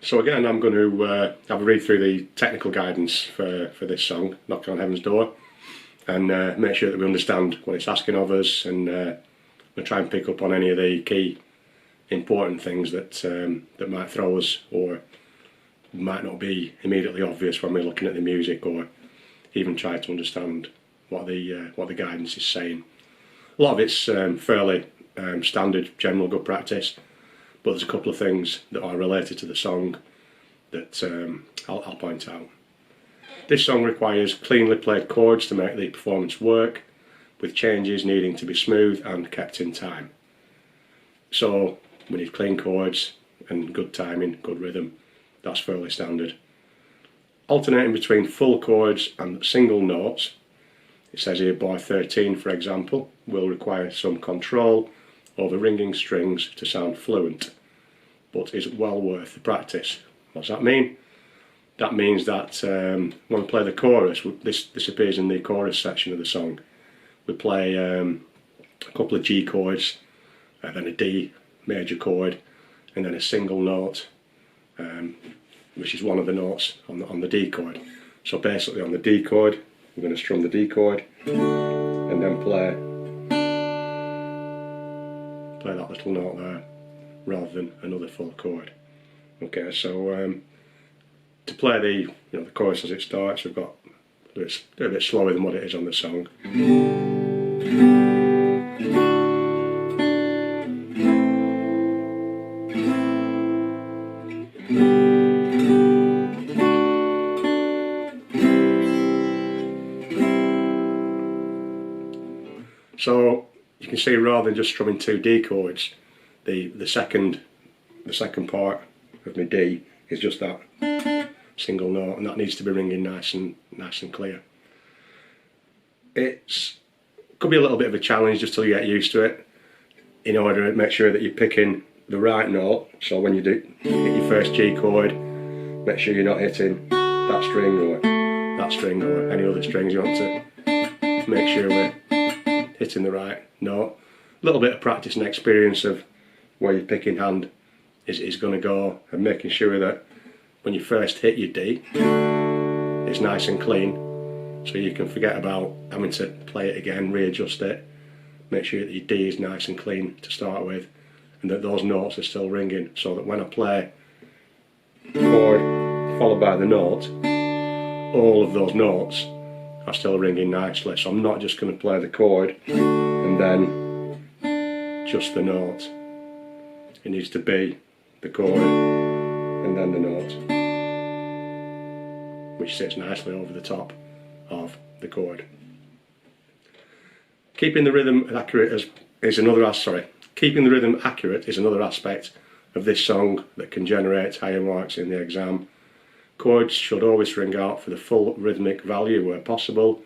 So again, I'm going to have a read through the technical guidance for this song, Knockin' on Heaven's Door, and make sure that we understand what it's asking of us, and we'll try and pick up on any of the key important things that that might throw us or might not be immediately obvious when we're looking at the music, or even try to understand what the guidance is saying. A lot of it's fairly standard, general good practice, but there's a couple of things that are related to the song that I'll point out. This song requires cleanly played chords to make the performance work, with changes needing to be smooth and kept in time. So we need clean chords and good timing, good rhythm. That's fairly standard. Alternating between full chords and single notes, it says here bar 13 for example, will require some control over ringing strings to sound fluent, but is well worth the practice. What does that mean? That means that when we play the chorus, this appears in the chorus section of the song, we play a couple of G chords, then a D major chord, and then a single note, which is one of the notes on the D chord. So basically on the D chord, we're going to strum the D chord, and then play that little note there, rather than another full chord. Okay, so to play the chorus as it starts, we've got a bit slower than what it is on the song. So you can see, rather than just strumming two D chords, the second part of my D is just that single note, and that needs to be ringing nice and clear. It could be a little bit of a challenge just till you get used to it, in order to make sure that you're picking the right note. So when you hit your first G chord, make sure you're not hitting that string or any other strings. You want to make sure we're hitting the right note. A little bit of practice and experience of where your picking hand is going to go, and making sure that when you first hit your D, it's nice and clean, so you can forget about having to play it again, readjust it. Make sure that your D is nice and clean to start with, and that those notes are still ringing, so that when I play chord followed by the note, all of those notes are still ringing nicely. So I'm not just going to play the chord and then just the note. It needs to be the chord and then the note, which sits nicely over the top of the chord. Keeping the rhythm accurate is another aspect of this song that can generate higher marks in the exam. Chords should always ring out for the full rhythmic value where possible,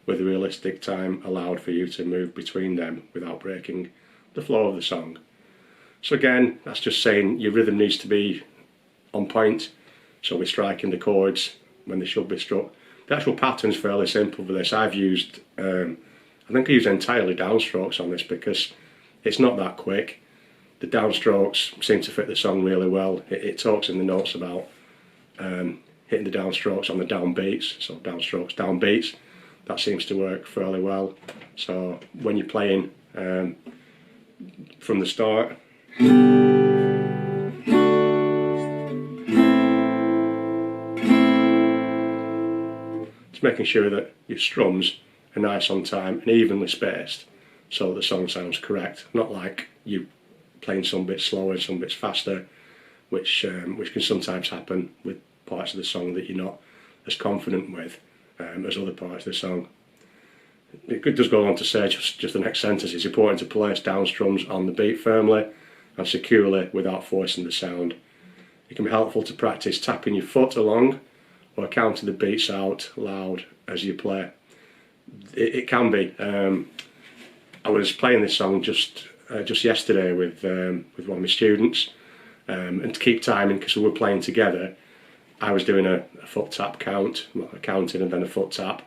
with a realistic time allowed for you to move between them without breaking the flow of the song. So again, that's just saying your rhythm needs to be on point, so we're striking the chords when they should be struck. The actual pattern's fairly simple for this. I've used, I think I use entirely downstrokes on this because it's not that quick. The downstrokes seem to fit the song really well. It talks in the notes about hitting the downstrokes on the downbeats, so downstrokes, downbeats. That seems to work fairly well. So when you're playing from the start, just making sure that your strums are nice on time and evenly spaced, so that the song sounds correct. Not like you playing some bits slower, some bits faster, which can sometimes happen with parts of the song that you're not as confident with as other parts of the song. It does go on to say, just the next sentence, it's important to place down strums on the beat firmly and securely without forcing the sound. It can be helpful to practice tapping your foot along or counting the beats out loud as you play. It can be. I was playing this song just yesterday with one of my students, and to keep timing, because we were playing together, I was doing a foot tap count, a counting and then a foot tap,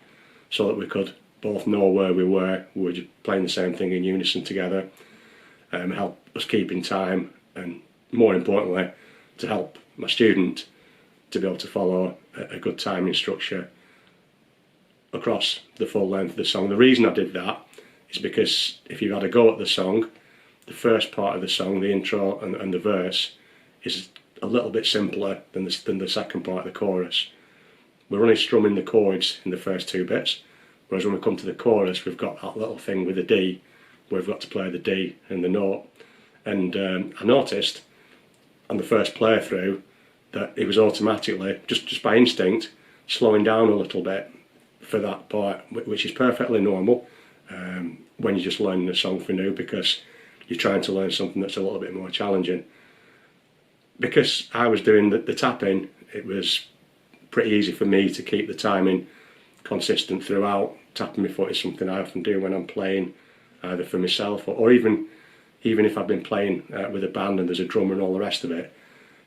so that we could both know where we were. We were just playing the same thing in unison together, help us keep in time, and more importantly, to help my student to be able to follow a good timing structure across the full length of the song. The reason I did that is because if you've had a go at the song, the first part of the song, the intro and the verse, is a little bit simpler than the second part of the chorus. We're only strumming the chords in the first two bits, whereas when we come to the chorus, we've got that little thing with the D, where we've got to play the D and the note. And I noticed on the first play through that it was automatically, just by instinct, slowing down a little bit for that part, which is perfectly normal when you're just learning a song for new, because you're trying to learn something that's a little bit more challenging. Because I was doing the tapping, it was pretty easy for me to keep the timing consistent throughout. Tapping my foot is something I often do when I'm playing, either for myself or even if I've been playing with a band and there's a drummer and all the rest of it.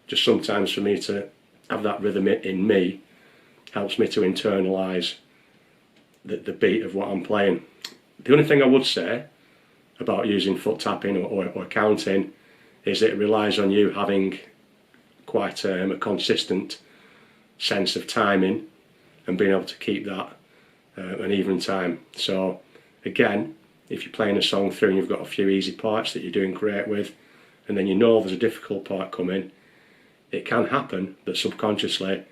Just sometimes for me to have that rhythm in me helps me to internalise the beat of what I'm playing. The only thing I would say about using foot tapping or counting is that it relies on you having quite a consistent sense of timing and being able to keep that an even time. So again, if you're playing a song through and you've got a few easy parts that you're doing great with, and then you know there's a difficult part coming, it can happen that subconsciously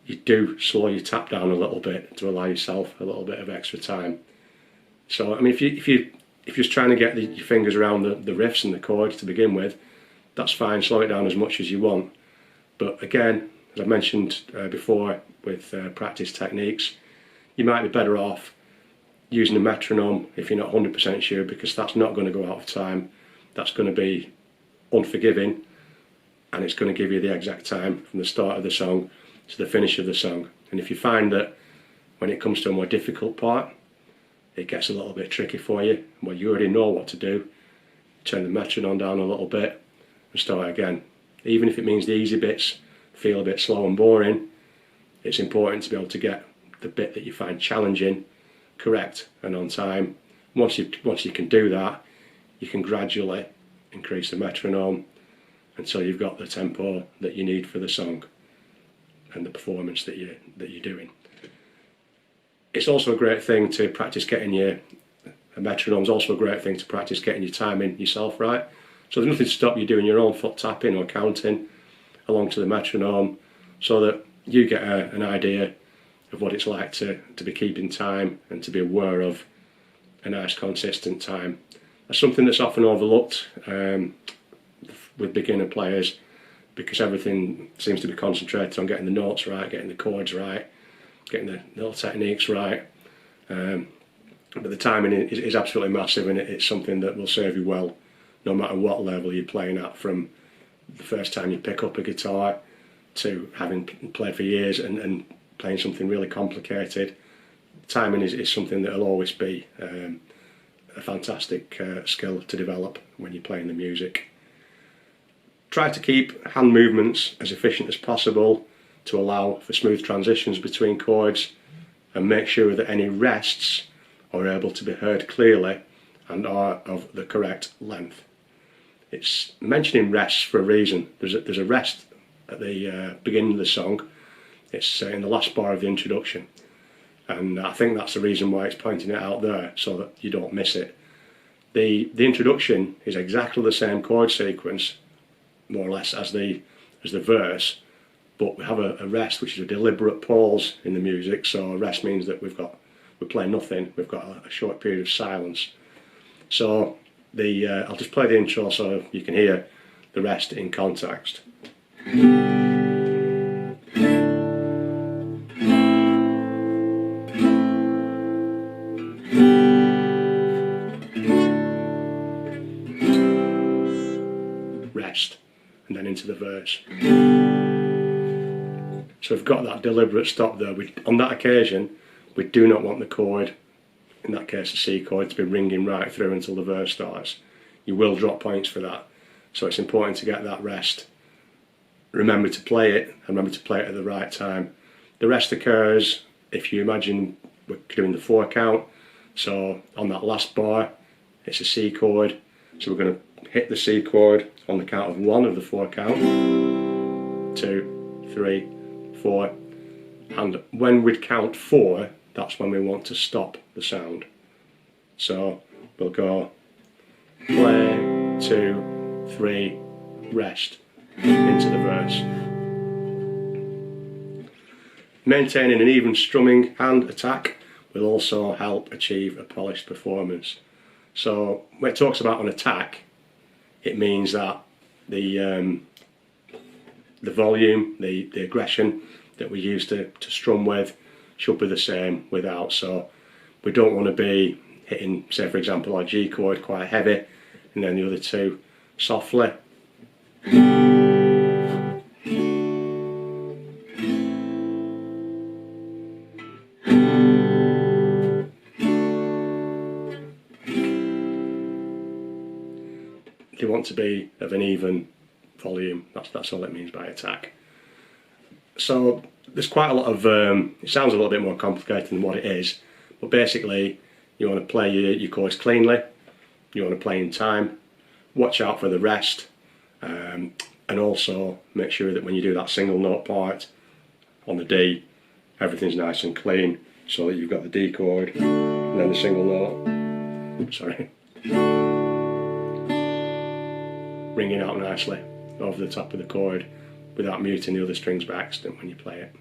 you do slow your tap down a little bit to allow yourself a little bit of extra time. So I mean, if you're just trying to get your fingers around the riffs and the chords to begin with, that's fine, slow it down as much as you want. But again, as I mentioned before with practice techniques, you might be better off using a metronome if you're not 100% sure, because that's not going to go out of time. That's going to be unforgiving, and it's going to give you the exact time from the start of the song to the finish of the song. And if you find that when it comes to a more difficult part, it gets a little bit tricky for you, well, you already know what to do. Turn the metronome down a little bit and start again. Even if it means the easy bits feel a bit slow and boring, it's important to be able to get the bit that you find challenging correct and on time. Once you can do that, you can gradually increase the metronome until you've got the tempo that you need for the song and the performance that you're doing. It's also a great thing to practice getting a metronome's also a great thing to practice getting your timing yourself right. So there's nothing to stop you doing your own foot tapping or counting along to the metronome, so that you get an idea of what it's like to be keeping time and to be aware of a nice consistent time. That's something that's often overlooked with beginner players, because everything seems to be concentrated on getting the notes right, getting the chords right, getting the little techniques right. But the timing is absolutely massive, and it's something that will serve you well no matter what level you're playing at, from the first time you pick up a guitar to having played for years and playing something really complicated. Timing is something that will always be a fantastic skill to develop when you're playing the music. Try to keep hand movements as efficient as possible to allow for smooth transitions between chords, and make sure that any rests are able to be heard clearly and are of the correct length. It's mentioning rests for a reason. There's a rest at the beginning of the song. It's in the last bar of the introduction, and I think that's the reason why it's pointing it out there, so that you don't miss it. The introduction is exactly the same chord sequence, more or less, as the verse, but we have a rest, which is a deliberate pause in the music. So a rest means that we're playing nothing, we've got a short period of silence. So I'll just play the intro so you can hear the rest in context. Rest, and then into the verse. So we've got that deliberate stop there. On that occasion, we do not want the chord, in that case a C chord, to be ringing right through until the verse starts. You will drop points for that. So it's important to get that rest. Remember to play it, and remember to play it at the right time. The rest occurs, if you imagine we're doing the 4 count, so on that last bar, it's a C chord. So we're going to hit the C chord on the count of 1 of the 4 count, 2, 2, 3, 4, and when we count 4, that's when we want to stop the sound. So we'll go play, 2, 3, rest, into the verse. Maintaining an even strumming and attack will also help achieve a polished performance. So when it talks about an attack, it means that the volume, the aggression that we use to strum with should be the same without. So we don't want to be hitting, say for example, our G chord quite heavy and then the other two softly. They want to be of an even volume. That's all it means by attack. So there's quite a lot of, it sounds a little bit more complicated than what it is, but basically you want to play your chords cleanly, you want to play in time, watch out for the rest, and also make sure that when you do that single note part on the D, everything's nice and clean, so that you've got the D chord and then the single note, sorry, ringing out nicely over the top of the chord without muting the other strings by accident when you play it.